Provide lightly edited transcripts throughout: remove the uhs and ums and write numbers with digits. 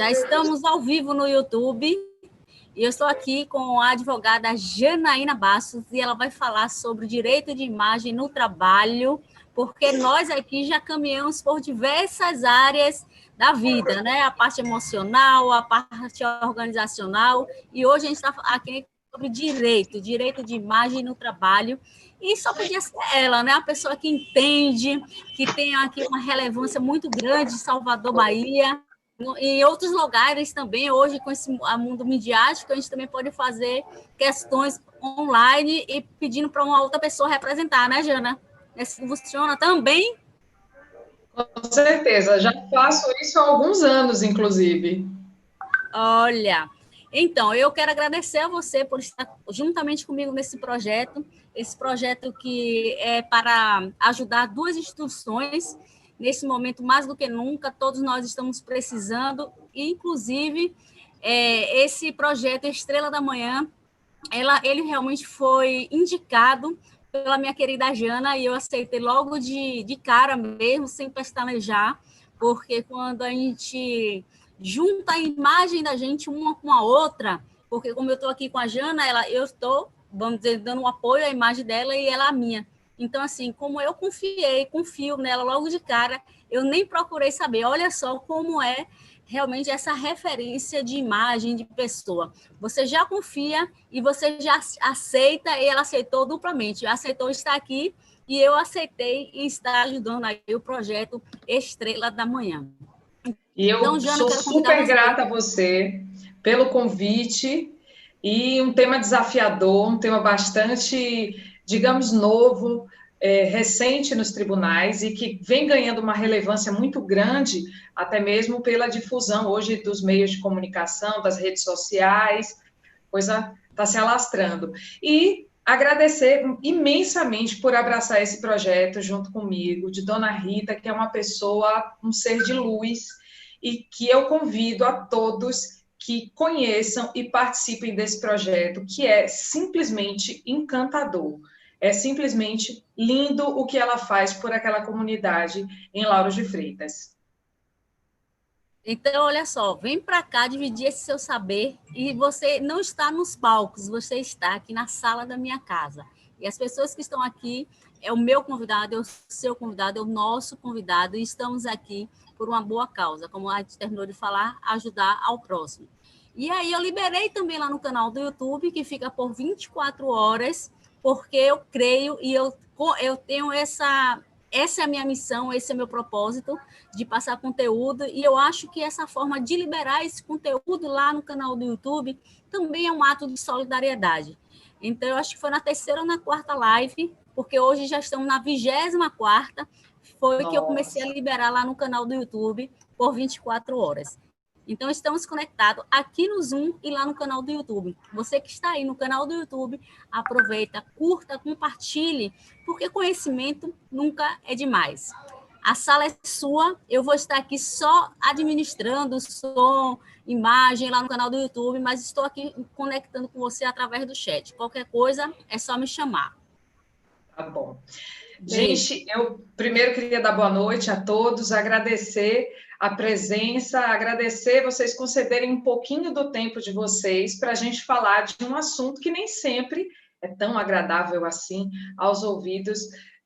Já estamos ao vivo no YouTube e eu estou aqui com a advogada Janaína Bastos e ela vai falar sobre o direito de imagem no trabalho, porque nós aqui já caminhamos por diversas áreas da vida, né? A parte emocional, a parte organizacional, e hoje a gente está aqui sobre direito de imagem no trabalho. E só podia ser ela, né? A pessoa que entende, que tem aqui uma relevância muito grande em Salvador, Bahia, em outros lugares também. Hoje, com esse mundo midiático, a gente também pode fazer questões online e pedindo para uma outra pessoa representar, né, Jana? Isso funciona também? Com certeza, já faço isso há alguns anos, inclusive. Olha, então, eu quero agradecer a você por estar juntamente comigo nesse projeto, esse projeto que é para ajudar duas instituições, nesse momento, mais do que nunca, todos nós estamos precisando, e, inclusive, esse projeto Estrela da Manhã, ele realmente foi indicado pela minha querida Jana, e eu aceitei logo de cara mesmo, sem pestanejar, porque quando a gente junta a imagem da gente uma com a outra, porque como eu estou aqui com a Jana, eu estou, vamos dizer, dando um apoio à imagem dela e ela a minha. Então, assim, como eu confio nela logo de cara, eu nem procurei saber. Olha só como é realmente essa referência de imagem de pessoa. Você já confia e você já aceita, e ela aceitou duplamente. Aceitou estar aqui e eu aceitei e estar ajudando aí o projeto Estrela da Manhã. E eu Então, Jana, sou quero convidar super você. grata a você pelo convite e um tema desafiador, um tema bastante, digamos, novo, recente nos tribunais e que vem ganhando uma relevância muito grande, até mesmo pela difusão hoje dos meios de comunicação, das redes sociais, coisa está se alastrando. E agradecer imensamente por abraçar esse projeto junto comigo, de Dona Rita, que é uma pessoa, um ser de luz, e que eu convido a todos que conheçam e participem desse projeto, que é simplesmente encantador. É simplesmente lindo o que ela faz por aquela comunidade em Lauro de Freitas. Então, olha só, vem para cá dividir esse seu saber, e você não está nos palcos, você está aqui na sala da minha casa. E as pessoas que estão aqui, é o meu convidado, é o seu convidado, é o nosso convidado, e estamos aqui por uma boa causa, como a gente terminou de falar, ajudar ao próximo. E aí eu liberei também lá no canal do YouTube, que fica por 24 horas, porque eu creio e eu tenho essa é a minha missão, esse é o meu propósito, de passar conteúdo, e eu acho que essa forma de liberar esse conteúdo lá no canal do YouTube também é um ato de solidariedade. Então, eu acho que foi na terceira ou na quarta live, porque hoje já estamos na 24ª, foi que eu comecei a liberar lá no canal do YouTube por 24 horas. Então, estamos conectados aqui no Zoom e lá no canal do YouTube. Você que está aí no canal do YouTube, aproveita, curta, compartilhe, porque conhecimento nunca é demais. A sala é sua, eu vou estar aqui só administrando som, imagem lá no canal do YouTube, mas estou aqui conectando com você através do chat. Qualquer coisa, é só me chamar. Tá bom. Gente, eu primeiro queria dar boa noite a todos, agradecer a presença, agradecer vocês concederem um pouquinho do tempo de vocês para a gente falar de um assunto que nem sempre é tão agradável assim aos ouvidos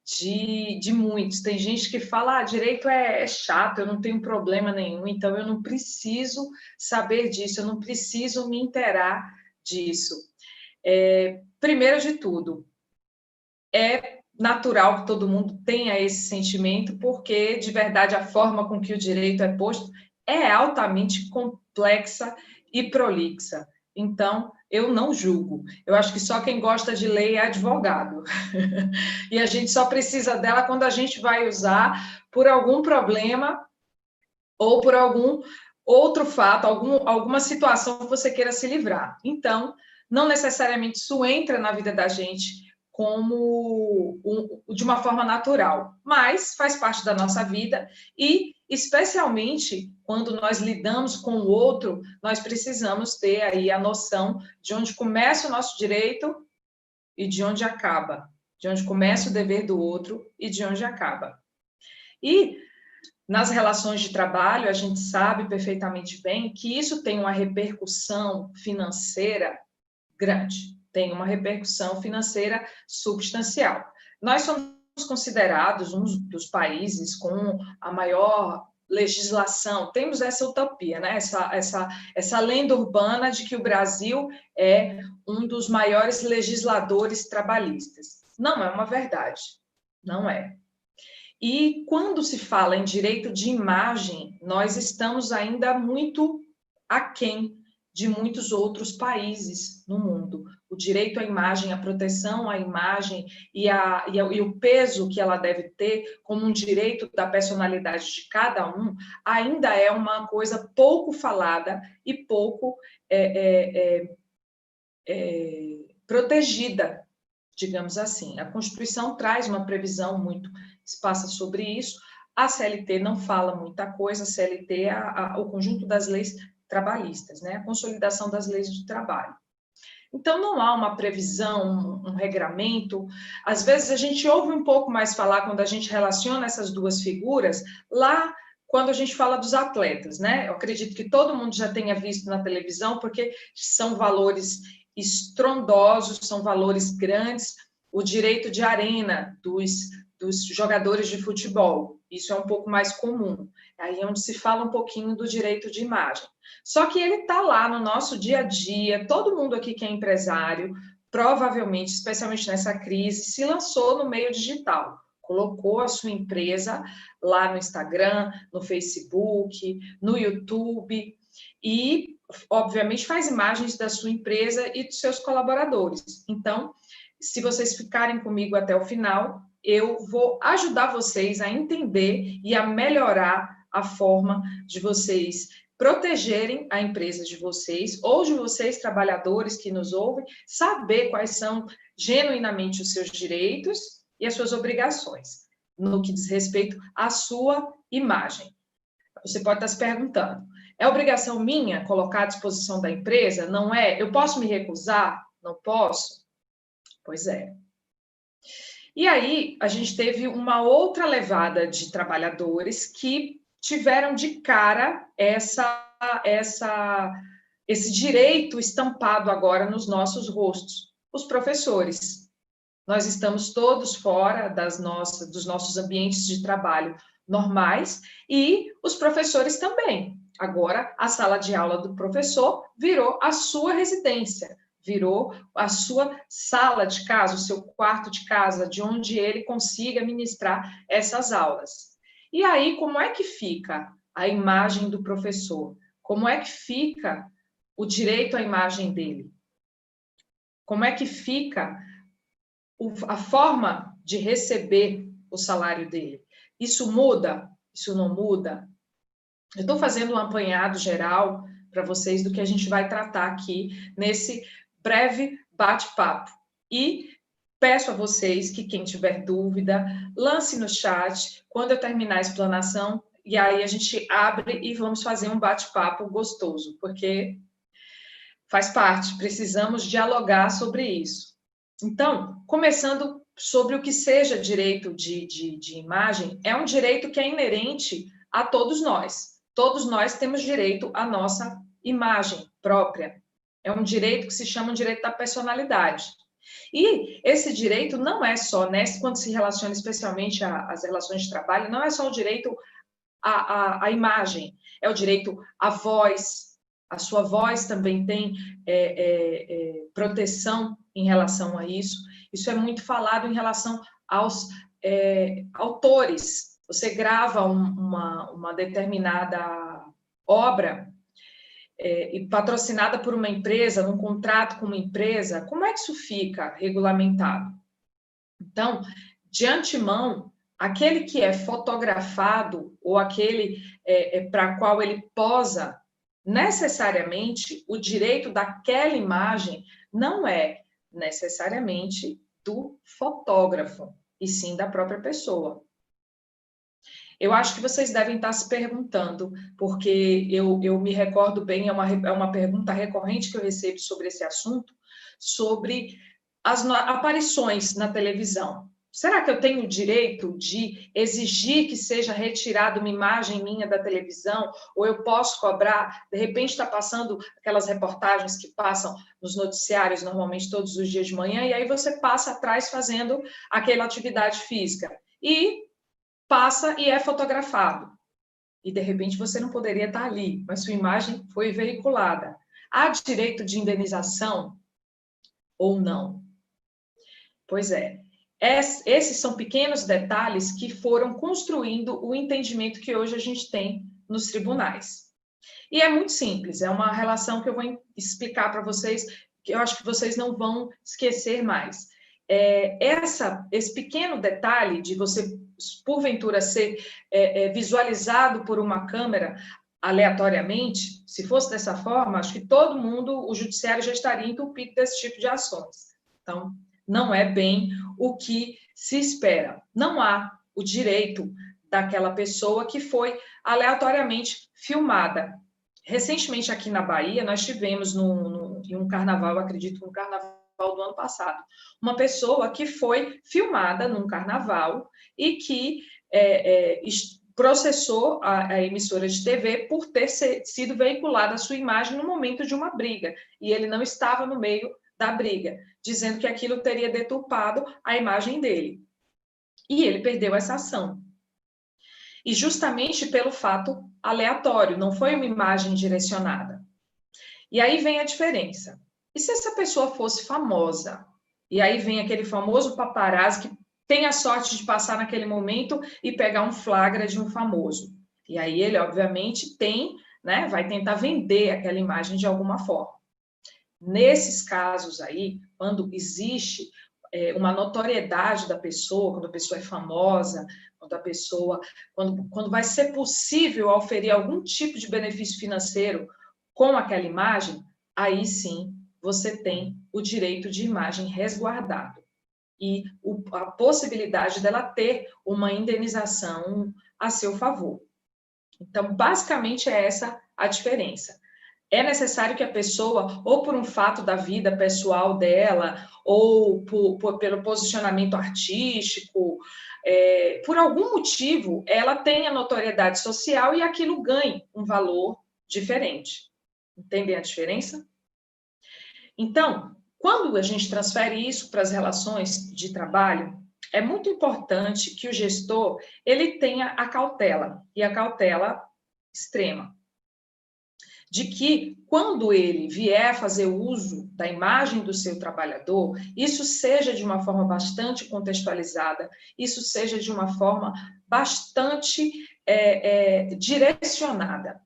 de muitos. Tem gente que fala, direito é chato, eu não tenho problema nenhum, então eu não preciso saber disso, eu não preciso me inteirar disso. Primeiro de tudo, é natural que todo mundo tenha esse sentimento, porque, de verdade, a forma com que o direito é posto é altamente complexa e prolixa. Então, eu não julgo. Eu acho que só quem gosta de lei é advogado. E a gente só precisa dela quando a gente vai usar por algum problema ou por algum outro fato, alguma situação que você queira se livrar. Então, não necessariamente isso entra na vida da gente como de uma forma natural, mas faz parte da nossa vida e, especialmente, quando nós lidamos com o outro, nós precisamos ter aí a noção de onde começa o nosso direito e de onde acaba, de onde começa o dever do outro e de onde acaba. E nas relações de trabalho, a gente sabe perfeitamente bem que isso tem uma repercussão financeira grande, tem uma repercussão financeira substancial. Nós somos considerados um dos países com a maior legislação, temos essa utopia, né? essa lenda urbana de que o Brasil é um dos maiores legisladores trabalhistas. Não é uma verdade, não é. E quando se fala em direito de imagem, nós estamos ainda muito aquém de muitos outros países no mundo. O direito à imagem, a proteção à imagem e o peso que ela deve ter como um direito da personalidade de cada um, ainda é uma coisa pouco falada e pouco protegida, digamos assim. A Constituição traz uma previsão muito espaça sobre isso. A CLT não fala muita coisa, a CLT é o conjunto das leis trabalhistas, né? A consolidação das leis de trabalho. Então, não há uma previsão, um regramento. Às vezes, a gente ouve um pouco mais falar, quando a gente relaciona essas duas figuras, lá quando a gente fala dos atletas, né? Eu acredito que todo mundo já tenha visto na televisão, porque são valores estrondosos, são valores grandes. O direito de arena dos jogadores de futebol, isso é um pouco mais comum. Aí é onde se fala um pouquinho do direito de imagem. Só que ele está lá no nosso dia a dia, todo mundo aqui que é empresário, provavelmente, especialmente nessa crise, se lançou no meio digital, colocou a sua empresa lá no Instagram, no Facebook, no YouTube, e, obviamente, faz imagens da sua empresa e dos seus colaboradores. Então, se vocês ficarem comigo até o final, eu vou ajudar vocês a entender e a melhorar a forma de vocês protegerem a empresa de vocês, ou de vocês, trabalhadores que nos ouvem, saber quais são genuinamente os seus direitos e as suas obrigações, no que diz respeito à sua imagem. Você pode estar se perguntando, é obrigação minha colocar à disposição da empresa? Não é? Eu posso me recusar? Não posso? Pois é. E aí, a gente teve uma outra levada de trabalhadores que tiveram de cara esse direito estampado agora nos nossos rostos, os professores. Nós estamos todos fora dos nossos ambientes de trabalho normais e os professores também. Agora, a sala de aula do professor virou a sua residência, virou a sua sala de casa, o seu quarto de casa, de onde ele consiga ministrar essas aulas. E aí, como é que fica a imagem do professor? Como é que fica o direito à imagem dele? Como é que fica a forma de receber o salário dele? Isso muda? Isso não muda? Eu estou fazendo um apanhado geral para vocês do que a gente vai tratar aqui nesse breve bate-papo. E peço a vocês que quem tiver dúvida, lance no chat quando eu terminar a explanação, e aí a gente abre e vamos fazer um bate-papo gostoso, porque faz parte, precisamos dialogar sobre isso. Então, começando sobre o que seja direito de imagem, é um direito que é inerente a todos nós. Todos nós temos direito à nossa imagem própria. É um direito que se chama um direito da personalidade. E esse direito não é só, né, quando se relaciona especialmente às relações de trabalho, não é só o direito à imagem, é o direito à voz. A sua voz também tem proteção em relação a isso. Isso é muito falado em relação aos autores. Você grava uma determinada obra e patrocinada por uma empresa, num contrato com uma empresa, como é que isso fica regulamentado? Então, de antemão, aquele que é fotografado ou aquele para qual ele posa, necessariamente, o direito daquela imagem não é necessariamente do fotógrafo, e sim da própria pessoa. Eu acho que vocês devem estar se perguntando, porque eu me recordo bem, é uma pergunta recorrente que eu recebo sobre esse assunto, sobre as aparições na televisão. Será que eu tenho o direito de exigir que seja retirada uma imagem minha da televisão? Ou eu posso cobrar? De repente está passando aquelas reportagens que passam nos noticiários normalmente todos os dias de manhã, e aí você passa atrás fazendo aquela atividade física. E passa e é fotografado. E de repente você não poderia estar ali, mas sua imagem foi veiculada. Há direito de indenização ou não? Pois é. Esses são pequenos detalhes que foram construindo o entendimento que hoje a gente tem nos tribunais. E é muito simples, é uma relação que eu vou explicar para vocês, que eu acho que vocês não vão esquecer mais. Esse pequeno detalhe de você, porventura, ser visualizado por uma câmera aleatoriamente, se fosse dessa forma, acho que todo mundo, o judiciário já estaria entupido desse tipo de ações. Então, não é bem o que se espera. Não há o direito daquela pessoa que foi aleatoriamente filmada. Recentemente, aqui na Bahia, nós tivemos em um carnaval, acredito, no carnaval do ano passado, uma pessoa que foi filmada num carnaval e que processou a emissora de TV por ter sido veiculada a sua imagem no momento de uma briga, e ele não estava no meio da briga, dizendo que aquilo teria deturpado a imagem dele. E ele perdeu essa ação. E justamente pelo fato aleatório, não foi uma imagem direcionada. E aí vem a diferença. E se essa pessoa fosse famosa? E aí vem aquele famoso paparazzi que tem a sorte de passar naquele momento e pegar um flagra de um famoso. E aí ele, obviamente, vai tentar vender aquela imagem de alguma forma. Nesses casos aí, quando existe uma notoriedade da pessoa, quando a pessoa é famosa, quando vai ser possível oferir algum tipo de benefício financeiro com aquela imagem, aí sim você tem o direito de imagem resguardado e a possibilidade dela ter uma indenização a seu favor. Então, basicamente é essa a diferença. É necessário que a pessoa, ou por um fato da vida pessoal dela, ou pelo posicionamento artístico, por algum motivo, ela tenha notoriedade social e aquilo ganhe um valor diferente. Entendem a diferença? Então, quando a gente transfere isso para as relações de trabalho, é muito importante que o gestor ele tenha a cautela, e a cautela extrema, de que, quando ele vier fazer uso da imagem do seu trabalhador, isso seja de uma forma bastante contextualizada, isso seja de uma forma bastante direcionada.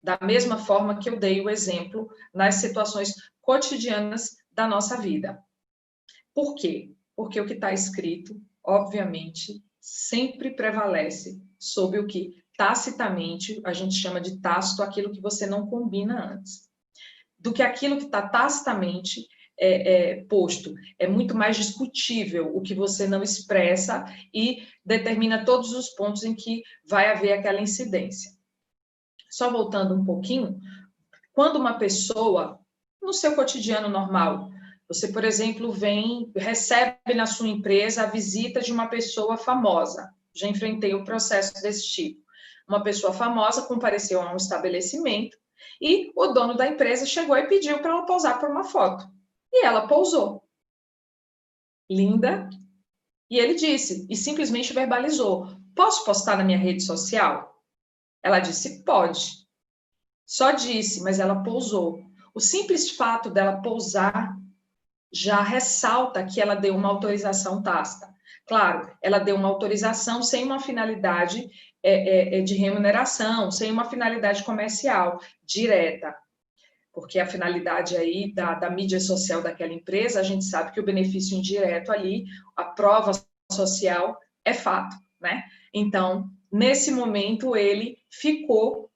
Da mesma forma que eu dei o exemplo nas situações cotidianas da nossa vida. Por quê? Porque o que está escrito, obviamente, sempre prevalece sobre o que tacitamente, a gente chama de tácito, aquilo que você não combina antes, do que aquilo que está tacitamente posto. É muito mais discutível o que você não expressa e determina todos os pontos em que vai haver aquela incidência. Só voltando um pouquinho, quando uma pessoa, no seu cotidiano normal, você, por exemplo, recebe na sua empresa a visita de uma pessoa famosa. Já enfrentei o processo desse tipo. Uma pessoa famosa compareceu a um estabelecimento e o dono da empresa chegou e pediu para ela posar por uma foto. E ela pousou. Linda. E ele disse, e simplesmente verbalizou: posso postar na minha rede social? Ela disse, pode. Só disse, mas ela pousou. O simples fato dela pousar já ressalta que ela deu uma autorização tácita. Claro, ela deu uma autorização sem uma finalidade de remuneração, sem uma finalidade comercial direta, porque a finalidade aí da mídia social daquela empresa, a gente sabe que o benefício indireto ali, a prova social é fato, né? Então, nesse momento, ele ficou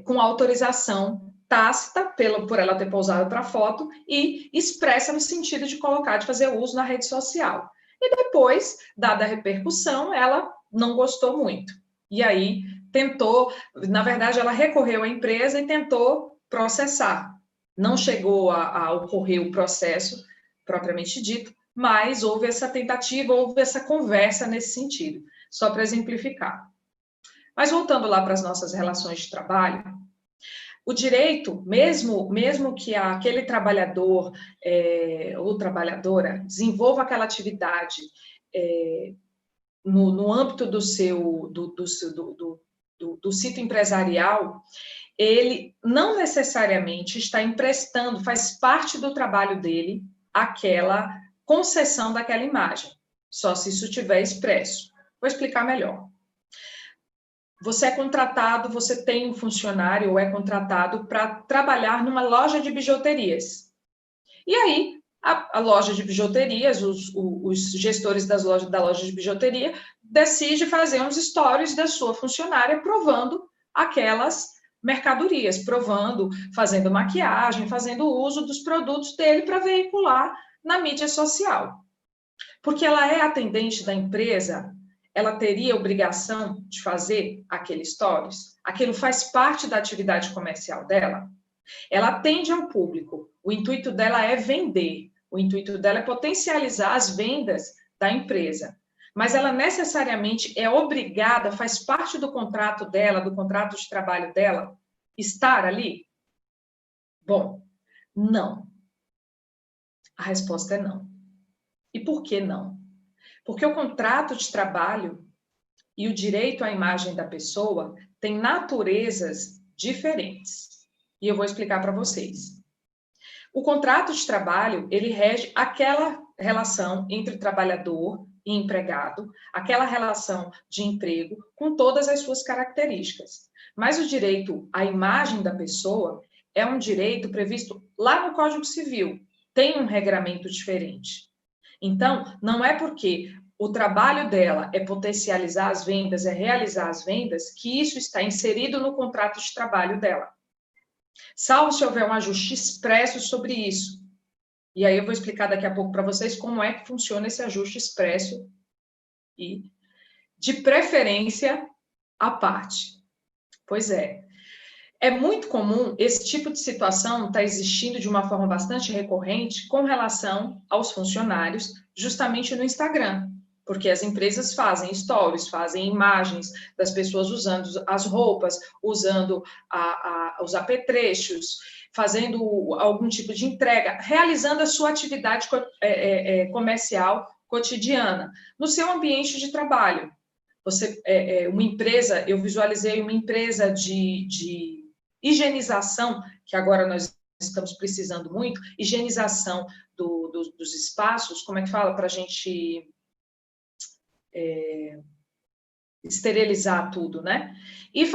com autorização tácita por ela ter pousado para a foto e expressa no sentido de fazer uso na rede social. E depois, dada a repercussão, ela não gostou muito. E aí tentou, na verdade, ela recorreu à empresa e tentou processar. Não chegou a ocorrer o processo propriamente dito, mas houve essa tentativa, houve essa conversa nesse sentido, só para exemplificar. Mas voltando lá para as nossas relações de trabalho, o direito, mesmo que aquele trabalhador ou trabalhadora desenvolva aquela atividade no âmbito do sítio empresarial, ele não necessariamente está emprestando, faz parte do trabalho dele, aquela concessão daquela imagem, só se isso tiver expresso. Vou explicar melhor. Você é contratado, você tem um funcionário ou é contratado para trabalhar numa loja de bijuterias. E aí, a loja de bijuterias, os gestores da loja de bijuteria, decidem fazer uns stories da sua funcionária provando aquelas mercadorias, provando, fazendo maquiagem, fazendo uso dos produtos dele para veicular na mídia social. Porque ela é atendente da empresa, ela teria obrigação de fazer aquele stories? Aquilo faz parte da atividade comercial dela? Ela atende ao público, o intuito dela é vender, o intuito dela é potencializar as vendas da empresa. Mas ela necessariamente é obrigada, faz parte do contrato dela, do contrato de trabalho dela, estar ali? Bom, não. A resposta é não. E por que não? Porque o contrato de trabalho e o direito à imagem da pessoa têm naturezas diferentes. E eu vou explicar para vocês. O contrato de trabalho, ele rege aquela relação entre trabalhador e empregado, aquela relação de emprego com todas as suas características. Mas o direito à imagem da pessoa é um direito previsto lá no Código Civil, tem um regramento diferente. Então, não é porque o trabalho dela é potencializar as vendas, é realizar as vendas, que isso está inserido no contrato de trabalho dela. Salvo se houver um ajuste expresso sobre isso. E aí eu vou explicar daqui a pouco para vocês como é que funciona esse ajuste expresso e, de preferência, à parte. Pois é. É muito comum esse tipo de situação estar existindo de uma forma bastante recorrente com relação aos funcionários, justamente no Instagram. Porque as empresas fazem stories, fazem imagens das pessoas usando as roupas, usando os apetrechos, fazendo algum tipo de entrega, realizando a sua atividade comercial cotidiana, no seu ambiente de trabalho. Uma empresa, eu visualizei uma empresa de higienização, que agora nós estamos precisando muito, higienização dos espaços, como é que fala, para a gente esterilizar tudo, né? E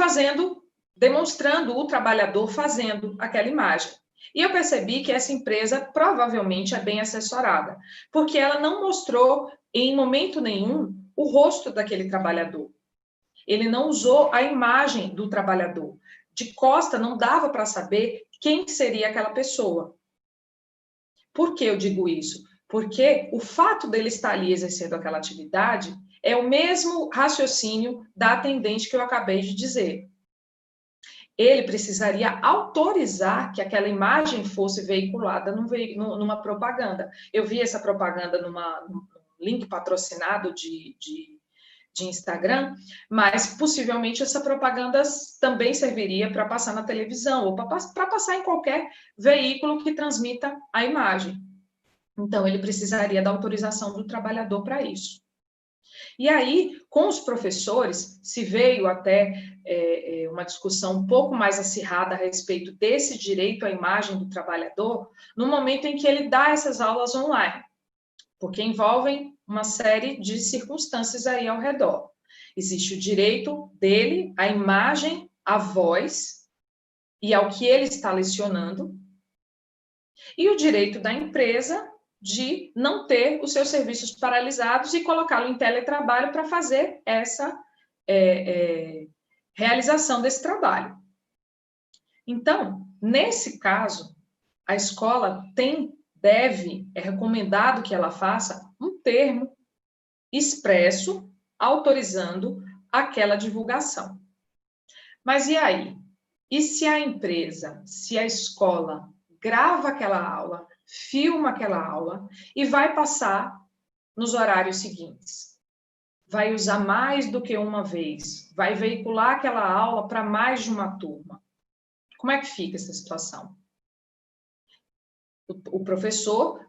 demonstrando o trabalhador fazendo aquela imagem. E eu percebi que essa empresa provavelmente é bem assessorada, porque ela não mostrou em momento nenhum o rosto daquele trabalhador. Ele não usou a imagem do trabalhador. De costa não dava para saber quem seria aquela pessoa. Por que eu digo isso? Porque o fato dele estar ali exercendo aquela atividade é o mesmo raciocínio da atendente que eu acabei de dizer. Ele precisaria autorizar que aquela imagem fosse veiculada numa propaganda. Eu vi essa propaganda num link patrocinado de Instagram, mas possivelmente essa propaganda também serviria para passar na televisão ou para passar em qualquer veículo que transmita a imagem. Então, ele precisaria da autorização do trabalhador para isso. E aí, com os professores, se veio até uma discussão um pouco mais acirrada a respeito desse direito à imagem do trabalhador, no momento em que ele dá essas aulas online, porque envolvem uma série de circunstâncias aí ao redor. Existe o direito dele à imagem, à voz e ao que ele está lecionando, e o direito da empresa de não ter os seus serviços paralisados e colocá-lo em teletrabalho para fazer essa realização desse trabalho. Então, nesse caso, a escola é recomendado que ela faça um termo expresso autorizando aquela divulgação. Mas e aí? E se a empresa, se a escola grava aquela aula, filma aquela aula e vai passar nos horários seguintes. Vai usar mais do que uma vez, vai veicular aquela aula para mais de uma turma. Como é que fica essa situação? O professor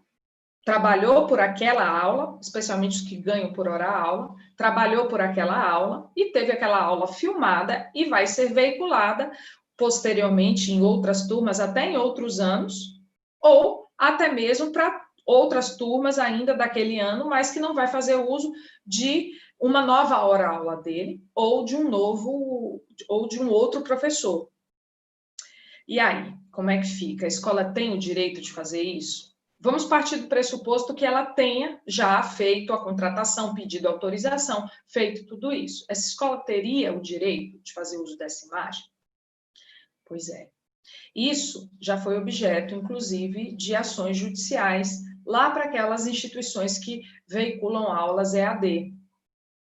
trabalhou por aquela aula, especialmente os que ganham por hora aula, trabalhou por aquela aula e teve aquela aula filmada e vai ser veiculada posteriormente em outras turmas, até em outros anos, ou até mesmo para outras turmas ainda daquele ano, mas que não vai fazer uso de uma nova hora aula dele ou de um outro professor. E aí, como é que fica? A escola tem o direito de fazer isso? Vamos partir do pressuposto que ela tenha já feito a contratação, pedido autorização, feito tudo isso. Essa escola teria o direito de fazer uso dessa imagem? Pois é. Isso já foi objeto, inclusive, de ações judiciais lá para aquelas instituições que veiculam aulas EAD.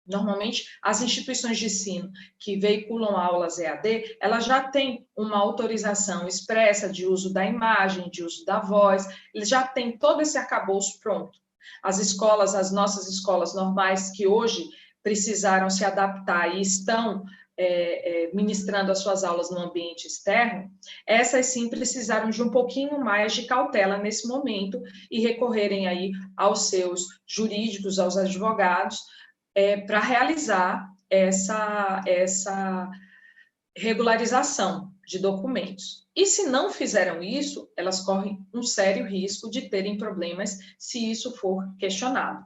Normalmente, as instituições de ensino que veiculam aulas EAD, elas já têm uma autorização expressa de uso da imagem, de uso da voz, eles já têm todo esse arcabouço pronto. As escolas, as nossas escolas normais, que hoje precisaram se adaptar e estão ministrando as suas aulas no ambiente externo, essas sim precisaram de um pouquinho mais de cautela nesse momento e recorrerem aí aos seus jurídicos, aos advogados, para realizar essa regularização de documentos. E se não fizeram isso, elas correm um sério risco de terem problemas se isso for questionado.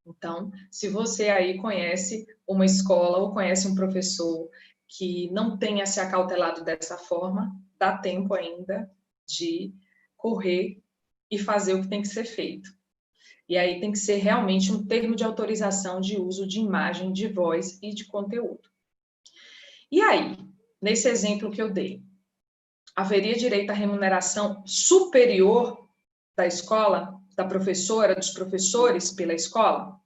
Então, se você aí conhece uma escola ou conhece um professor que não tenha se acautelado dessa forma, dá tempo ainda de correr e fazer o que tem que ser feito. E aí tem que ser realmente um termo de autorização de uso de imagem, de voz e de conteúdo. E aí, nesse exemplo que eu dei, haveria direito à remuneração superior da escola, da professora, dos professores pela escola?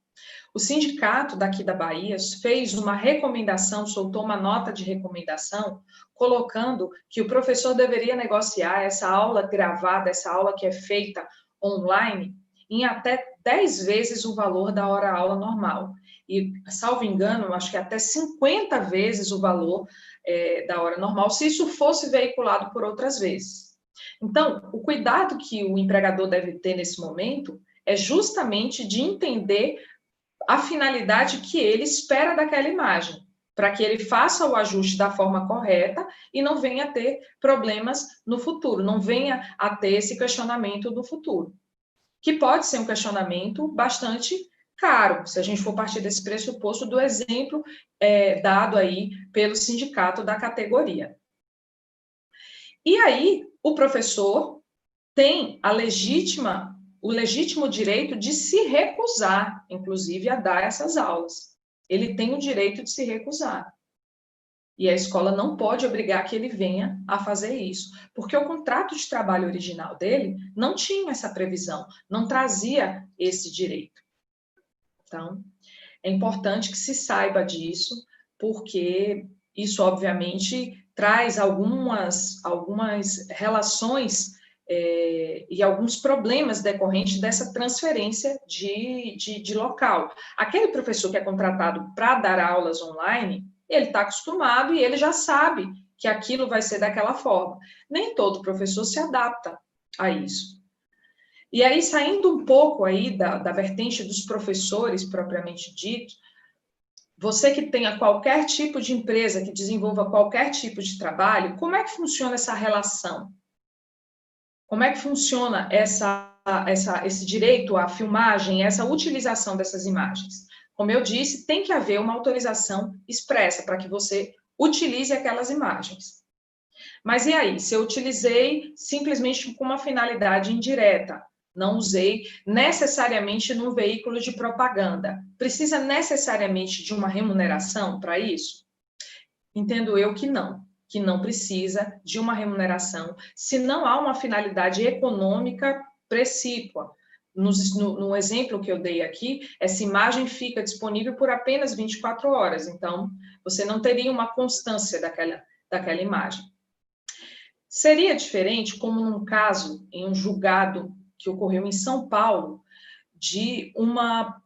O sindicato daqui da Bahia fez uma recomendação, soltou uma nota de recomendação, colocando que o professor deveria negociar essa aula gravada, essa aula que é feita online, em até 10 vezes o valor da hora-aula normal. E, salvo engano, acho que até 50 vezes o valor da hora normal, se isso fosse veiculado por outras vezes. Então, o cuidado que o empregador deve ter nesse momento é justamente de entender a finalidade que ele espera daquela imagem, para que ele faça o ajuste da forma correta e não venha a ter problemas no futuro, não venha a ter esse questionamento do futuro, que pode ser um questionamento bastante caro, se a gente for partir desse pressuposto do exemplo dado aí pelo sindicato da categoria. E aí, o professor tem o legítimo direito de se recusar, inclusive, a dar essas aulas. Ele tem o direito de se recusar. E a escola não pode obrigar que ele venha a fazer isso, porque o contrato de trabalho original dele não tinha essa previsão, não trazia esse direito. Então, é importante que se saiba disso, porque isso, obviamente, traz algumas relações e alguns problemas decorrentes dessa transferência de local. Aquele professor que é contratado para dar aulas online, ele está acostumado e ele já sabe que aquilo vai ser daquela forma. Nem todo professor se adapta a isso. E aí, saindo um pouco aí da vertente dos professores, propriamente dito, você que tenha qualquer tipo de empresa, que desenvolva qualquer tipo de trabalho, como é que funciona essa relação? Como é que funciona esse direito à filmagem, essa utilização dessas imagens? Como eu disse, tem que haver uma autorização expressa para que você utilize aquelas imagens. Mas e aí, se eu utilizei simplesmente com uma finalidade indireta, não usei necessariamente num veículo de propaganda, precisa necessariamente de uma remuneração para isso? Entendo eu que não precisa de uma remuneração, se não há uma finalidade econômica precípua. No exemplo que eu dei aqui, essa imagem fica disponível por apenas 24 horas, então você não teria uma constância daquela imagem. Seria diferente como num caso, em um julgado que ocorreu em São Paulo, de uma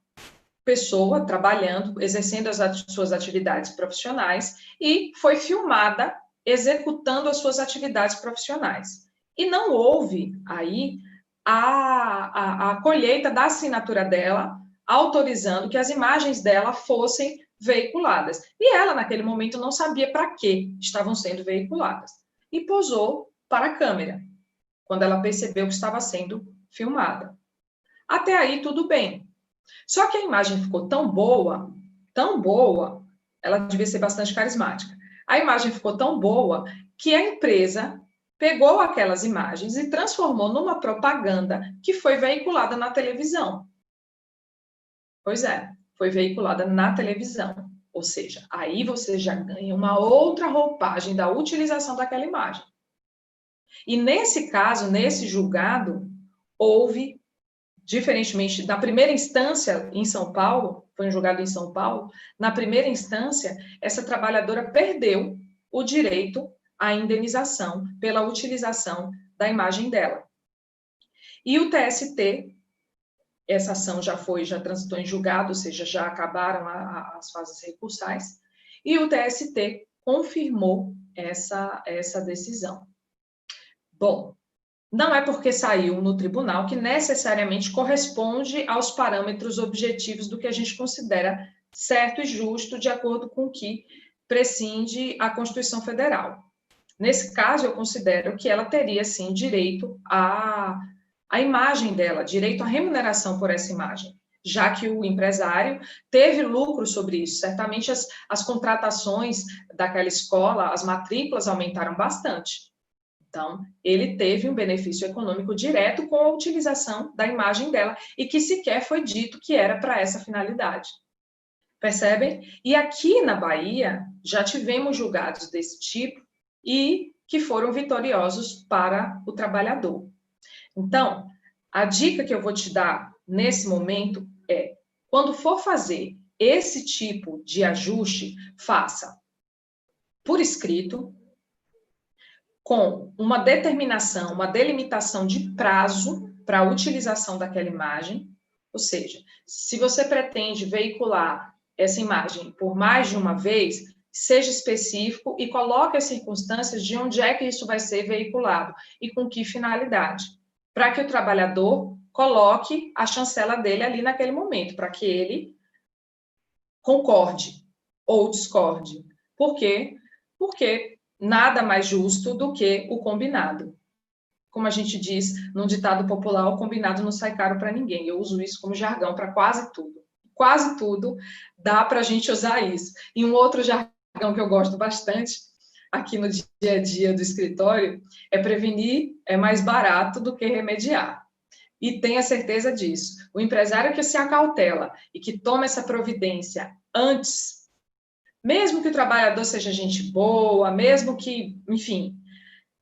pessoa trabalhando, exercendo as suas atividades profissionais e foi filmada executando as suas atividades profissionais. E não houve aí a colheita da assinatura dela, autorizando que as imagens dela fossem veiculadas. E ela, naquele momento, não sabia para que estavam sendo veiculadas. E posou para a câmera, quando ela percebeu que estava sendo filmada. Até aí, tudo bem. Só que a imagem ficou tão boa, ela devia ser bastante carismática. A imagem ficou tão boa que a empresa pegou aquelas imagens e transformou numa propaganda que foi veiculada na televisão. Pois é, foi veiculada na televisão. Ou seja, aí você já ganha uma outra roupagem da utilização daquela imagem. E nesse caso, nesse julgado, houve, diferentemente da primeira instância em São Paulo, foi um julgado em São Paulo, na primeira instância, essa trabalhadora perdeu o direito à indenização pela utilização da imagem dela. E o TST, essa ação já transitou em julgado, ou seja, já acabaram as fases recursais, e o TST confirmou essa decisão. Bom, não é porque saiu no tribunal que necessariamente corresponde aos parâmetros objetivos do que a gente considera certo e justo, de acordo com o que prescinde a Constituição Federal. Nesse caso, eu considero que ela teria, sim, direito à imagem dela, direito à remuneração por essa imagem, já que o empresário teve lucro sobre isso. Certamente as contratações daquela escola, as matrículas aumentaram bastante. Então, ele teve um benefício econômico direto com a utilização da imagem dela e que sequer foi dito que era para essa finalidade. Percebem? E aqui na Bahia, já tivemos julgados desse tipo e que foram vitoriosos para o trabalhador. Então, a dica que eu vou te dar nesse momento é, quando for fazer esse tipo de ajuste, faça por escrito, com uma determinação, uma delimitação de prazo para a utilização daquela imagem, ou seja, se você pretende veicular essa imagem por mais de uma vez, seja específico e coloque as circunstâncias de onde é que isso vai ser veiculado e com que finalidade, para que o trabalhador coloque a chancela dele ali naquele momento, para que ele concorde ou discorde. Por quê? Porque nada mais justo do que o combinado. Como a gente diz num ditado popular, o combinado não sai caro para ninguém. Eu uso isso como jargão para quase tudo. Quase tudo dá para a gente usar isso. E um outro jargão que eu gosto bastante, aqui no dia a dia do escritório, é prevenir é mais barato do que remediar. E tenha certeza disso. O empresário que se acautela e que toma essa providência antes, mesmo que o trabalhador seja gente boa, mesmo que, enfim,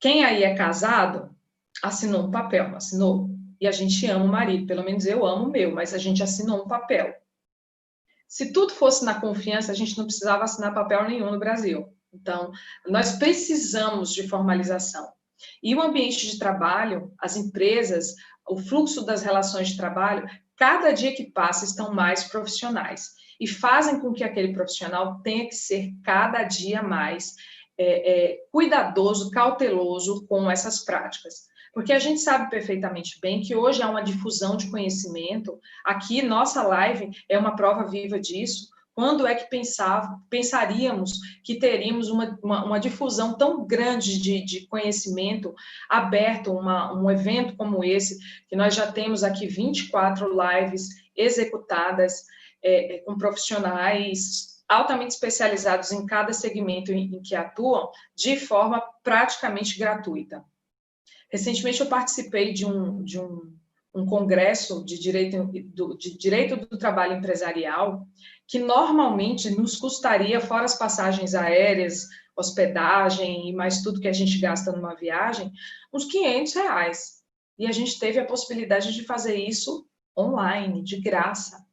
quem aí é casado, assinou um papel, não assinou? E a gente ama o marido, pelo menos eu amo o meu, mas a gente assinou um papel. Se tudo fosse na confiança, a gente não precisava assinar papel nenhum no Brasil. Então, nós precisamos de formalização. E o ambiente de trabalho, as empresas, o fluxo das relações de trabalho, cada dia que passa estão mais profissionais. E fazem com que aquele profissional tenha que ser cada dia mais cuidadoso, cauteloso com essas práticas. Porque a gente sabe perfeitamente bem que hoje há uma difusão de conhecimento. Aqui, nossa live é uma prova viva disso. Quando é que pensaríamos que teríamos uma difusão tão grande de conhecimento aberto, um evento como esse, que nós já temos aqui 24 lives executadas, com profissionais altamente especializados em cada segmento em que atuam, de forma praticamente gratuita. Recentemente, eu participei de um congresso de direito do trabalho empresarial, que normalmente nos custaria, fora as passagens aéreas, hospedagem e mais tudo que a gente gasta numa viagem, uns R$500. E a gente teve a possibilidade de fazer isso online, de graça,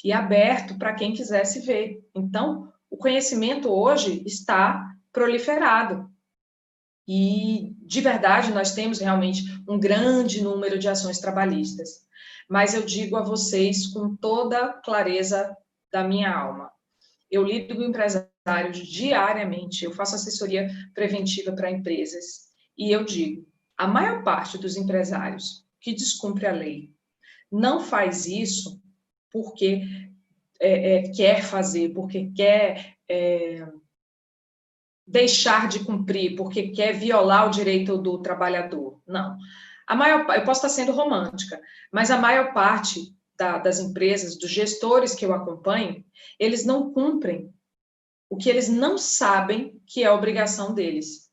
e aberto para quem quisesse ver. Então, o conhecimento hoje está proliferado. E, de verdade, nós temos realmente um grande número de ações trabalhistas. mas eu digo a vocês com toda a clareza da minha alma. Eu lido com empresários diariamente, eu faço assessoria preventiva para empresas, e eu digo, a maior parte dos empresários que descumpre a lei não faz isso porque quer fazer, porque quer deixar de cumprir, porque quer violar o direito do trabalhador. Não. Eu posso estar sendo romântica, mas a maior parte das empresas, dos gestores que eu acompanho, eles não cumprem o que eles não sabem que é a obrigação deles,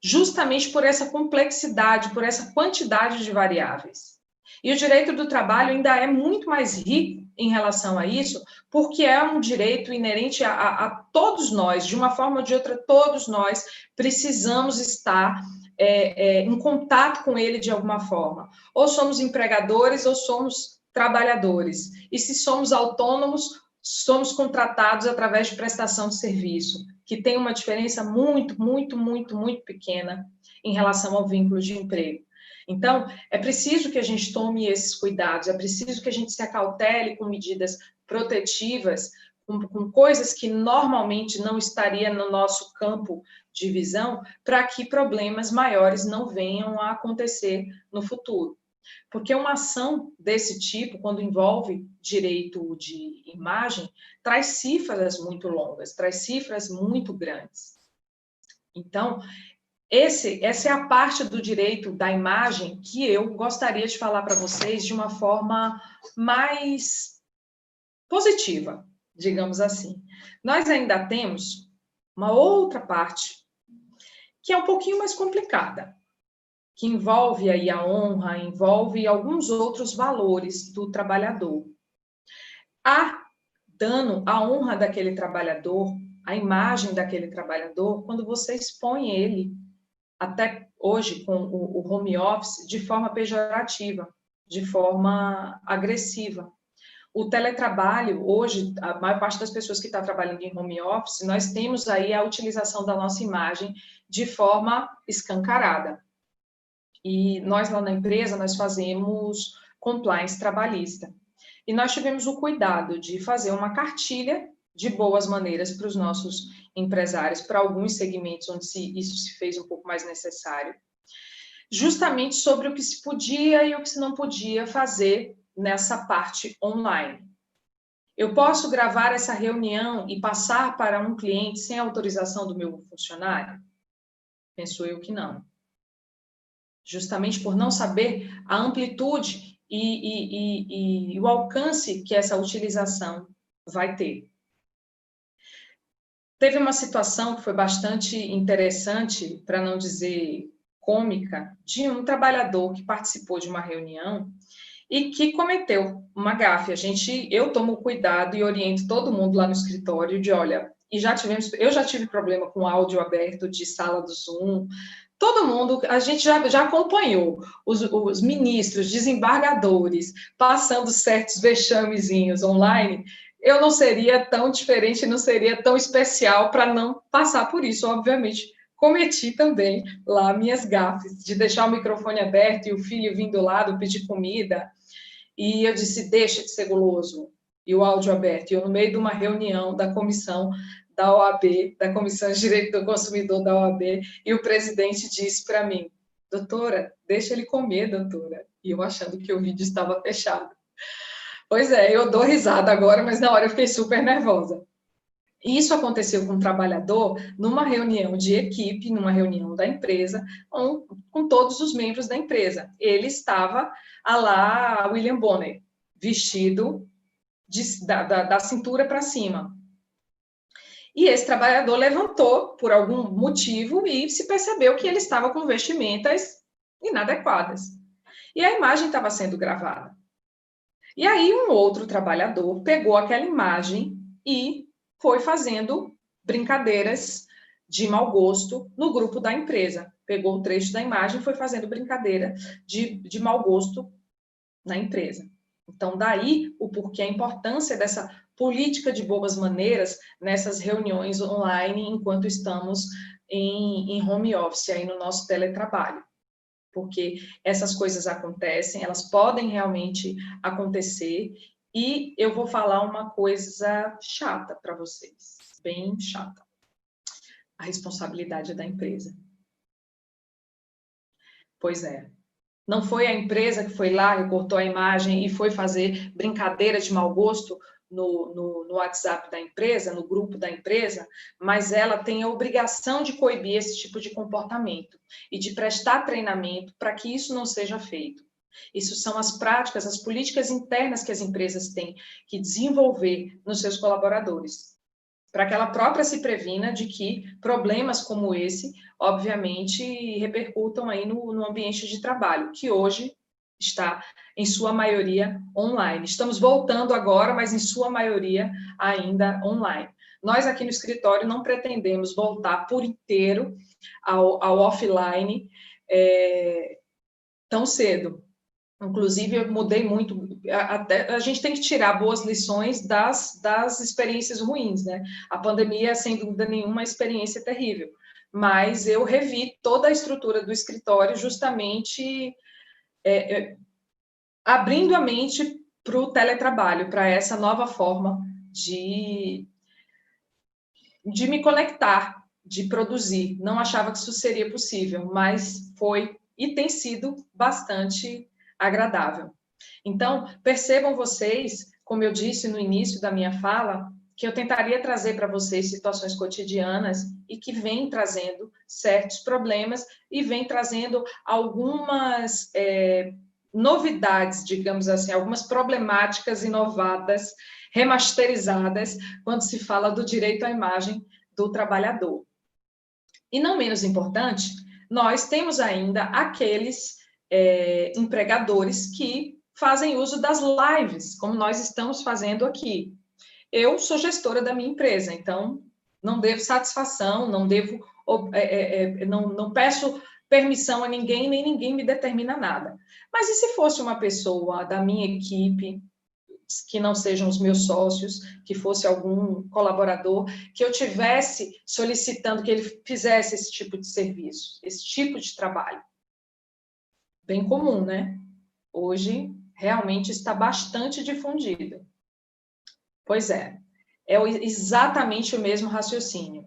justamente por essa complexidade, por essa quantidade de variáveis. E o direito do trabalho ainda é muito mais rico em relação a isso, porque é um direito inerente a todos nós, de uma forma ou de outra, todos nós precisamos estar em contato com ele de alguma forma. Ou somos empregadores ou somos trabalhadores. E se somos autônomos, somos contratados através de prestação de serviço, que tem uma diferença muito, muito, muito, muito pequena em relação ao vínculo de emprego. Então, é preciso que a gente tome esses cuidados, é preciso que a gente se acautele com medidas protetivas, com coisas que normalmente não estaria no nosso campo de visão, para que problemas maiores não venham a acontecer no futuro. Porque uma ação desse tipo, quando envolve direito de imagem, traz cifras muito longas, traz cifras muito grandes. Então, essa é a parte do direito da imagem que eu gostaria de falar para vocês de uma forma mais positiva, digamos assim. Nós ainda temos uma outra parte que é um pouquinho mais complicada, que envolve aí a honra, envolve alguns outros valores do trabalhador. Há dano à honra daquele trabalhador, à imagem daquele trabalhador, quando você expõe ele até hoje com o home office, de forma pejorativa, de forma agressiva. O teletrabalho, hoje, a maior parte das pessoas que está trabalhando em home office, nós temos aí a utilização da nossa imagem de forma escancarada. E nós lá na empresa, nós fazemos compliance trabalhista. E nós tivemos o cuidado de fazer uma cartilha de boas maneiras para os nossos empresários, para alguns segmentos onde isso se fez um pouco mais necessário, justamente sobre o que se podia e o que se não podia fazer nessa parte online. Eu posso gravar essa reunião e passar para um cliente sem autorização do meu funcionário? Penso eu que não. Justamente por não saber a amplitude e o alcance que essa utilização vai ter. Teve uma situação que foi bastante interessante, para não dizer cômica, de um trabalhador que participou de uma reunião e que cometeu uma gafe. Eu tomo cuidado e oriento todo mundo lá no escritório de, olha, eu já tive problema com áudio aberto de sala do Zoom, todo mundo, a gente já acompanhou os ministros, desembargadores, passando certos vexamezinhos online. Eu não seria tão diferente, não seria tão especial para não passar por isso, obviamente. Cometi também lá minhas gafes, de deixar o microfone aberto e o filho vindo do lado pedir comida. E eu disse, deixa de ser guloso, e o áudio aberto. E eu, no meio de uma reunião da comissão da OAB, da Comissão de Direito do Consumidor da OAB, e o presidente disse para mim, doutora, deixa ele comer, doutora. E eu achando que o vídeo estava fechado. Pois é, eu dou risada agora, mas na hora eu fiquei super nervosa. E isso aconteceu com um trabalhador numa reunião de equipe, numa reunião da empresa, com todos os membros da empresa. Ele estava lá, William Bonner, vestido da cintura para cima. E esse trabalhador levantou por algum motivo e se percebeu que ele estava com vestimentas inadequadas. E a imagem estava sendo gravada. E aí um outro trabalhador pegou aquela imagem e foi fazendo brincadeiras de mau gosto no grupo da empresa. Pegou o trecho da imagem e foi fazendo brincadeira de mau gosto na empresa. Então, daí o porquê a importância dessa política de boas maneiras nessas reuniões online enquanto estamos em home office, aí no nosso teletrabalho. porque essas coisas acontecem, elas podem realmente acontecer, e eu vou falar uma coisa chata para vocês, bem chata. A responsabilidade da empresa. Pois é. Não foi a empresa que foi lá, recortou a imagem e foi fazer brincadeira de mau gosto no WhatsApp da empresa, no grupo da empresa, mas ela tem a obrigação de coibir esse tipo de comportamento e de prestar treinamento para que isso não seja feito. Isso são as práticas, as políticas internas que as empresas têm que desenvolver nos seus colaboradores, para que ela própria se previna de que problemas como esse, obviamente, repercutam aí no ambiente de trabalho, que hoje está, em sua maioria, online. Estamos voltando agora, mas em sua maioria ainda online. Nós aqui no escritório não pretendemos voltar por inteiro ao offline tão cedo. Inclusive, eu mudei muito. Até, a gente tem que tirar boas lições das experiências ruins, né? A pandemia, sem dúvida nenhuma, é uma experiência terrível. Mas eu revi toda a estrutura do escritório justamente abrindo a mente para o teletrabalho, para essa nova forma de me conectar, de produzir. Não achava que isso seria possível, mas foi e tem sido bastante agradável. Então, percebam vocês, como eu disse no início da minha fala, que eu tentaria trazer para vocês situações cotidianas e que vem trazendo certos problemas e vem trazendo algumas novidades, digamos assim, algumas problemáticas inovadas, remasterizadas, quando se fala do direito à imagem do trabalhador. E não menos importante, nós temos ainda aqueles empregadores que fazem uso das lives, como nós estamos fazendo aqui. Eu sou gestora da minha empresa, então não devo satisfação, não devo, não peço permissão a ninguém, nem ninguém me determina nada. Mas e se fosse uma pessoa da minha equipe, que não sejam os meus sócios, que fosse algum colaborador, que eu tivesse solicitando que ele fizesse esse tipo de serviço, esse tipo de trabalho? Bem comum, né? Hoje, realmente está bastante difundido. Pois é exatamente o mesmo raciocínio.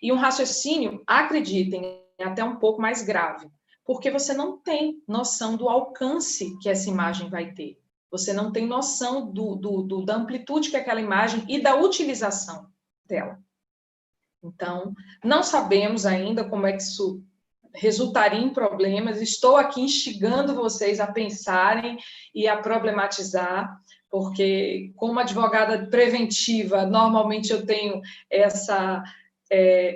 E um raciocínio, acreditem, é até um pouco mais grave, porque você não tem noção do alcance que essa imagem vai ter. Você não tem noção da amplitude que aquela imagem e da utilização dela. Então, não sabemos ainda como é que isso resultaria em problemas. Estou aqui instigando vocês a pensarem e a problematizar, porque, como advogada preventiva, normalmente eu tenho essa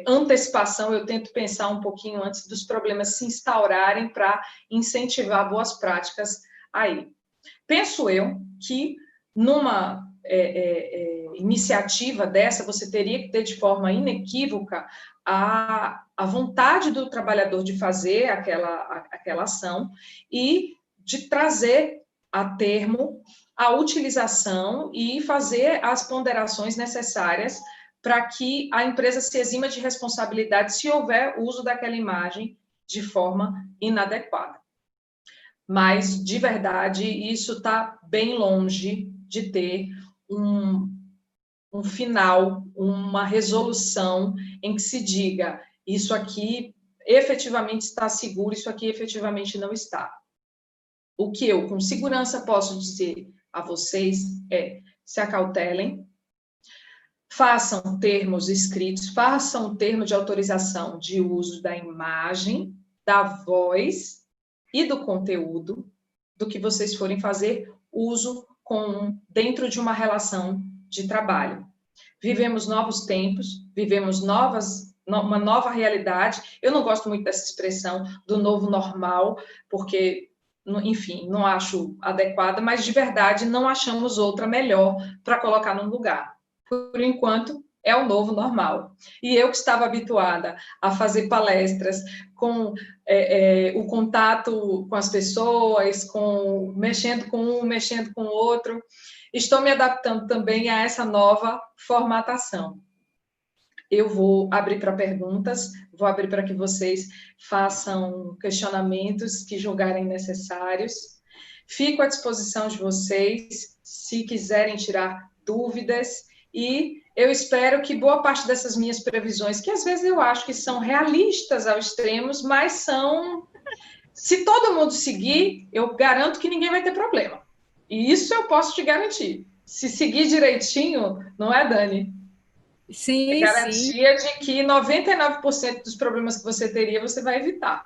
antecipação, eu tento pensar um pouquinho antes dos problemas se instaurarem para incentivar boas práticas aí. Penso eu que numa iniciativa dessa, você teria que ter de forma inequívoca a vontade do trabalhador de fazer aquela ação e de trazer a termo a utilização e fazer as ponderações necessárias para que a empresa se exima de responsabilidade se houver uso daquela imagem de forma inadequada. Mas, de verdade, isso está bem longe de ter um final, uma resolução em que se diga isso aqui efetivamente está seguro, isso aqui efetivamente não está. O que eu, com segurança, posso dizer a vocês é: se acautelem, façam termos escritos, façam um termo de autorização de uso da imagem, da voz e do conteúdo do que vocês forem fazer uso dentro de uma relação de trabalho. Vivemos novos tempos, vivemos uma nova realidade. Eu não gosto muito dessa expressão do novo normal, porque, enfim, não acho adequada, mas de verdade não achamos outra melhor para colocar no lugar. Por enquanto, é o novo normal. E eu que estava habituada a fazer palestras com o contato com as pessoas, mexendo com um, mexendo com o outro, estou me adaptando também a essa nova formatação. eu vou abrir para perguntas, vou abrir para que vocês façam questionamentos que julgarem necessários. Fico à disposição de vocês, se quiserem tirar dúvidas, e eu espero que boa parte dessas minhas previsões, que às vezes eu acho que são realistas ao extremo, mas são... Se todo mundo seguir, eu garanto que ninguém vai ter problema. E isso eu posso te garantir. Se seguir direitinho, não é, Dani? É Sim, sim. garantia de que 99% dos problemas que você teria, você vai evitar.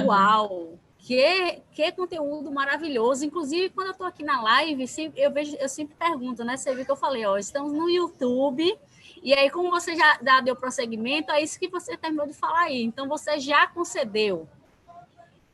Uau! Que conteúdo maravilhoso. Inclusive, quando eu estou aqui na live, eu sempre pergunto, né? Você viu que eu falei, ó, estamos no YouTube, e aí, como você já deu prosseguimento, é isso que você terminou de falar aí. Então, você já concedeu.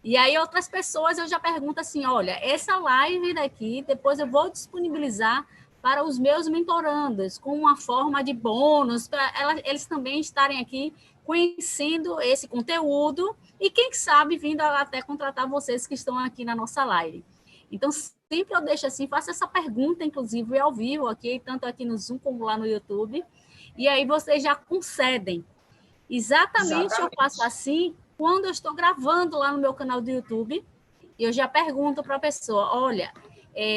E aí, outras pessoas eu já pergunto assim: olha, essa live daqui, depois eu vou disponibilizar para os meus mentorandos, com uma forma de bônus, para eles também estarem aqui conhecendo esse conteúdo e, quem sabe, vindo até contratar vocês que estão aqui na nossa live. Então, sempre eu deixo assim, faço essa pergunta, inclusive, ao vivo, aqui, tanto aqui no Zoom como lá no YouTube, e aí vocês já concedem. Exatamente. Eu faço assim quando eu estou gravando lá no meu canal do YouTube, eu já pergunto para a pessoa: olha,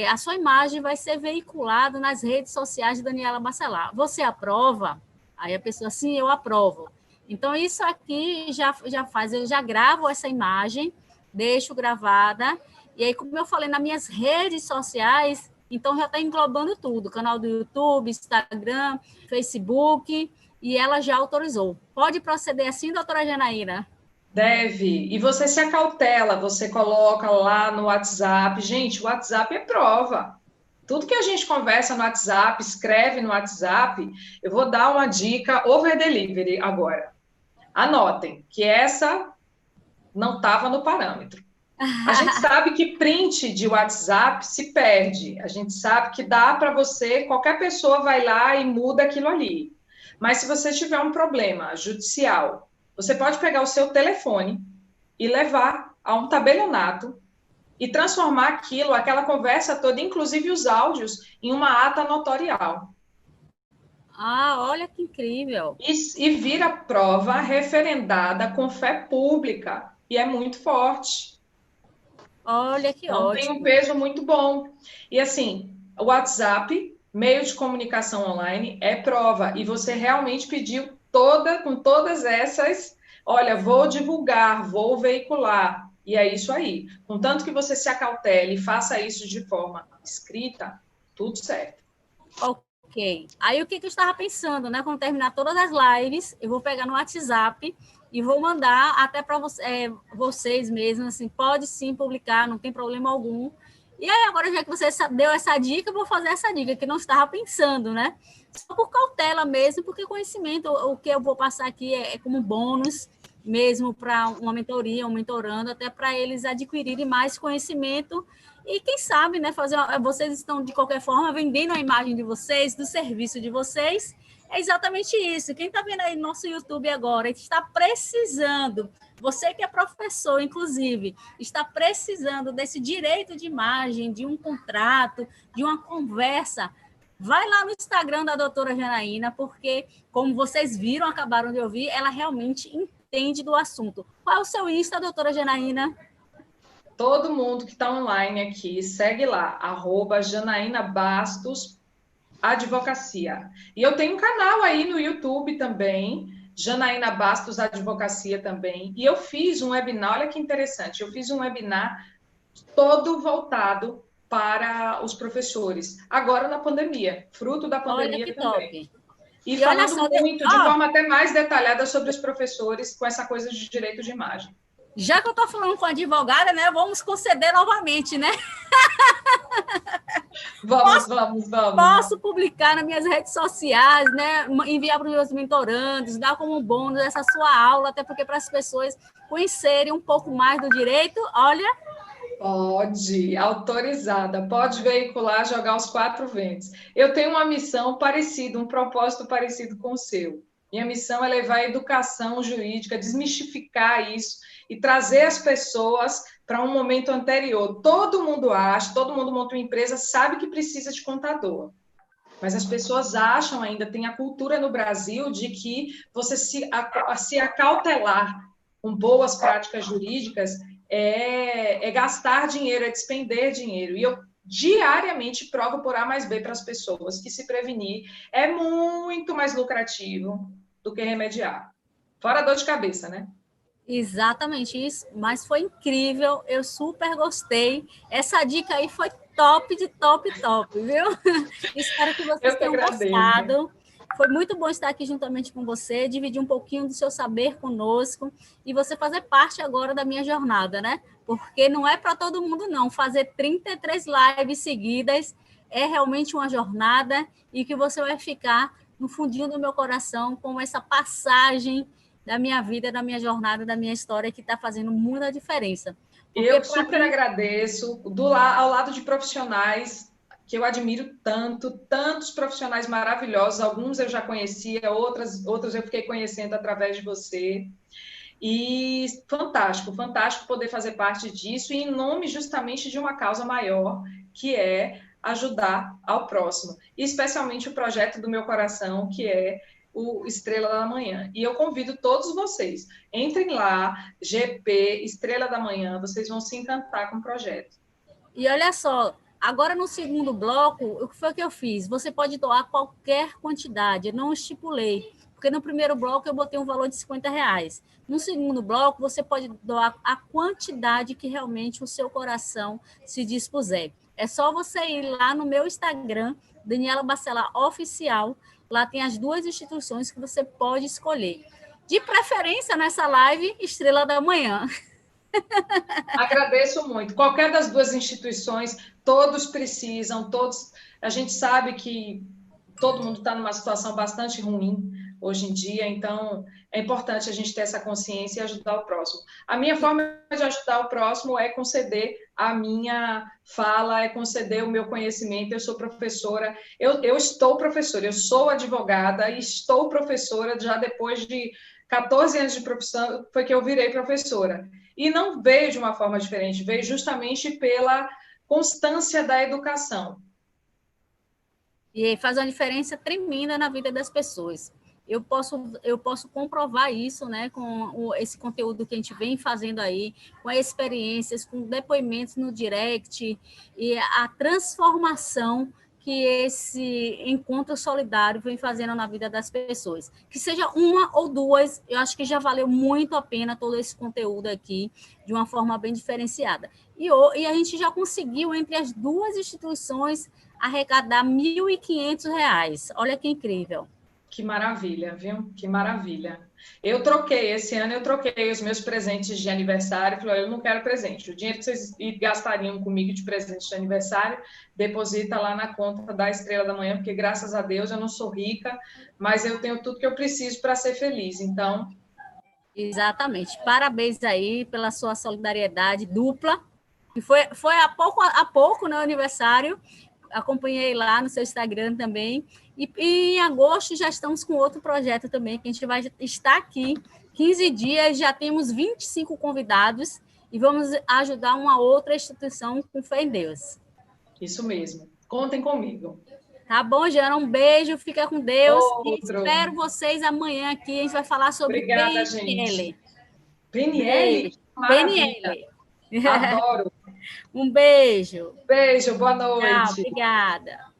a sua imagem vai ser veiculada nas redes sociais de Daniela Bacelar. Você aprova? Aí a pessoa: sim, eu aprovo. Então, isso aqui já faz, eu já gravo essa imagem, deixo gravada, e aí, como eu falei, nas minhas redes sociais, então já está englobando tudo, canal do YouTube, Instagram, Facebook, e ela já autorizou. Pode proceder assim, doutora Janaína? Deve. E você se acautela, você coloca lá no WhatsApp. Gente, o WhatsApp é prova. Tudo que a gente conversa no WhatsApp, escreve no WhatsApp, eu vou dar uma dica over delivery agora. Anotem, que essa não estava no parâmetro. A gente sabe que print de WhatsApp se perde. A gente sabe que dá para você, qualquer pessoa vai lá e muda aquilo ali. Mas se você tiver um problema judicial, você pode pegar o seu telefone e levar a um tabelionato e transformar aquilo, aquela conversa toda, inclusive os áudios, em uma ata notarial. Ah, olha que incrível. E vira prova referendada com fé pública. E é muito forte. Olha que Então, tem um ótimo. peso muito bom. E assim, o WhatsApp, meio de comunicação online, é prova. E você realmente pediu com todas essas, olha, vou divulgar, vou veicular. E é isso aí. Contanto que você se acautele e faça isso de forma escrita, tudo certo. Ok. Aí o que eu estava pensando, né? Quando terminar todas as lives, eu vou pegar no WhatsApp e vou mandar até para vocês mesmos, assim, pode sim publicar, não tem problema algum. E aí, agora, já que você deu essa dica, eu vou fazer essa dica, que não estava pensando, né? Só por cautela mesmo, porque conhecimento, o que eu vou passar aqui é como bônus mesmo para uma mentoria, um mentorando, até para eles adquirirem mais conhecimento e, quem sabe, né, vocês estão, de qualquer forma, vendendo a imagem de vocês, do serviço de vocês. É exatamente isso. Quem está vendo aí no nosso YouTube agora, está precisando, você que é professor, inclusive, está precisando desse direito de imagem, de um contrato, de uma conversa, vai lá no Instagram da doutora Janaína, porque, como vocês viram, acabaram de ouvir, ela realmente entende do assunto. Qual é o seu Insta, doutora Janaína? Todo mundo que está online aqui, segue lá, @JanaínaBastos Advocacia. E eu tenho um canal aí no YouTube também, Janaína Bastos Advocacia também. E eu fiz um webinar, olha que interessante, eu fiz um webinar todo voltado para os professores, agora na pandemia, fruto da Olha pandemia que também. top. E olha falando só, muito, de forma até mais detalhada sobre os professores com essa coisa de direito de imagem. já que eu estou falando com a advogada, né, vamos conceder novamente, né? Vamos. Posso publicar nas minhas redes sociais, né? Enviar para os meus mentorandos, dar como bônus essa sua aula, até porque para as pessoas conhecerem um pouco mais do direito, olha. Pode, autorizada, pode veicular, jogar os 4 ventos. Eu tenho uma missão parecida, um propósito parecido com o seu. Minha missão é levar a educação jurídica, desmistificar isso e trazer as pessoas para um momento anterior. Todo mundo monta uma empresa, sabe que precisa de contador. Mas as pessoas acham ainda, tem a cultura no Brasil de que você se acautelar com boas práticas jurídicas é gastar dinheiro, é despender dinheiro. E eu diariamente provo por A mais B para as pessoas que se prevenir é muito mais lucrativo do que remediar. Fora a dor de cabeça, né? Exatamente isso, mas foi incrível, eu super gostei. Essa dica aí foi top de top, top, viu? Espero que vocês Eu que tenham agradeço. gostado. Foi muito bom estar aqui juntamente com você, dividir um pouquinho do seu saber conosco e você fazer parte agora da minha jornada, né? Porque não é para todo mundo, não. Fazer 33 lives seguidas é realmente uma jornada e que você vai ficar no fundinho do meu coração com essa passagem da minha vida, da minha jornada, da minha história, que está fazendo muita diferença. Porque eu super agradeço, ao lado de profissionais que eu admiro tanto, tantos profissionais maravilhosos, alguns eu já conhecia, outros eu fiquei conhecendo através de você. E fantástico, fantástico poder fazer parte disso, e em nome justamente de uma causa maior, que é ajudar ao próximo, e especialmente o projeto do meu coração, que é o Estrela da Manhã. E eu convido todos vocês, entrem lá, GP, Estrela da Manhã, vocês vão se encantar com o projeto. E olha só, agora no segundo bloco, o que foi que eu fiz? Você pode doar qualquer quantidade, eu não estipulei, porque no primeiro bloco eu botei um valor de R$50. No segundo bloco, você pode doar a quantidade que realmente o seu coração se dispuser. É só você ir lá no meu Instagram, Daniela Bacela Oficial, lá tem as duas instituições que você pode escolher. De preferência, nessa live, Estrela da Manhã. Agradeço muito. Qualquer das duas instituições, todos precisam, todos. A gente sabe que todo mundo está numa situação bastante ruim hoje em dia, então é importante a gente ter essa consciência e ajudar o próximo. A minha forma de ajudar o próximo é conceder a minha fala, é conceder o meu conhecimento. Eu sou professora, eu estou professora, eu sou advogada e estou professora já depois de 14 anos de profissão, foi que eu virei professora. E não veio de uma forma diferente, veio justamente pela constância da educação. E faz uma diferença tremenda na vida das pessoas. Eu posso comprovar isso, né, com esse conteúdo que a gente vem fazendo aí, com experiências, com depoimentos no direct, e a transformação que esse encontro solidário vem fazendo na vida das pessoas. Que seja uma ou duas, eu acho que já valeu muito a pena todo esse conteúdo aqui, de uma forma bem diferenciada. E a gente já conseguiu, entre as duas instituições, arrecadar R$1.500. Olha que incrível. Que maravilha, viu? Que maravilha. Esse ano eu troquei os meus presentes de aniversário, falei, eu não quero presente. O dinheiro que vocês gastariam comigo de presente de aniversário, deposita lá na conta da Estrela da Manhã, porque graças a Deus eu não sou rica, mas eu tenho tudo que eu preciso para ser feliz. Então, exatamente. Parabéns aí pela sua solidariedade dupla, que foi há pouco no aniversário. Acompanhei lá no seu Instagram também. E em agosto já estamos com outro projeto também, que a gente vai estar aqui 15 dias, já temos 25 convidados e vamos ajudar uma outra instituição com fé em Deus. Isso mesmo. Contem comigo. Tá bom, Jana? Um beijo, fica com Deus. Outro. E espero vocês amanhã aqui. A gente vai falar sobre Obrigada, PNL. PNL? PNL. Adoro. Um beijo. Beijo, boa noite. Tchau, obrigada.